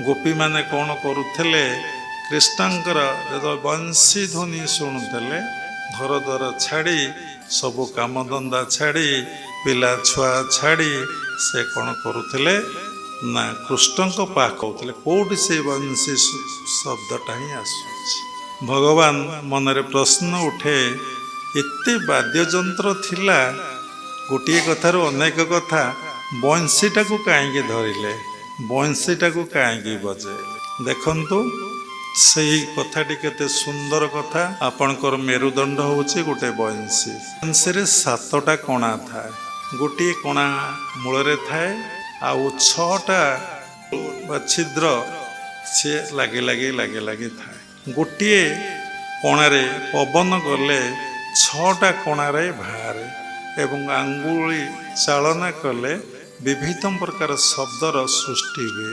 ଗୋପୀ ମାନେ କ'ଣ କରୁଥିଲେ, କୃଷ୍ଣଙ୍କର ଯେତେବେଳେ ବଂଶୀ ଧ୍ୱନି ଶୁଣୁଥିଲେ ଘର ଦ୍ୱାର ଛାଡ଼ି, ସବୁ କାମଧନ୍ଦା ଛାଡ଼ି, ପିଲା ଛୁଆ ଛାଡ଼ି ସେ କ'ଣ କରୁଥିଲେ ନା କୃଷ୍ଣଙ୍କ ପାଖ କହୁଥିଲେ। କେଉଁଠି ସେ ବଂଶୀ ଶବ୍ଦଟା ହିଁ ଆସୁଛି। ଭଗବାନ ମନରେ ପ୍ରଶ୍ନ ଉଠେ, ଏତେ ବାଦ୍ୟଯନ୍ତ୍ର ଥିଲା, ଗୋଟିଏ କଥାରୁ ଅନେକ କଥା, ବଂଶୀଟାକୁ କାହିଁକି ଧରିଲେ, ବଂଶୀଟାକୁ କାହିଁକି ବଜେଇଲେ? ଦେଖନ୍ତୁ ସେହି କଥାଟି କେତେ ସୁନ୍ଦର କଥା। ଆପଣଙ୍କର ମେରୁଦଣ୍ଡ ହେଉଛି ଗୋଟେ ବଂଶୀ। ବଂଶୀରେ 7ଟା କଣା ଥାଏ, ଗୋଟିଏ କଣା ମୂଳରେ ଥାଏ, ଆଉ 6ଟା ଛିଦ୍ର ସିଏ ଲାଗି ଲାଗି ଥାଏ। ଗୋଟିଏ କଣାରେ ପବନ ଗଲେ 6ଟା କଣାରେ ବାହାରେ ଏବଂ ଆଙ୍ଗୁଳି ଚାଳନା କଲେ ବିଭିନ୍ନ ପ୍ରକାର ଶବ୍ଦର ସୃଷ୍ଟି ହୁଏ।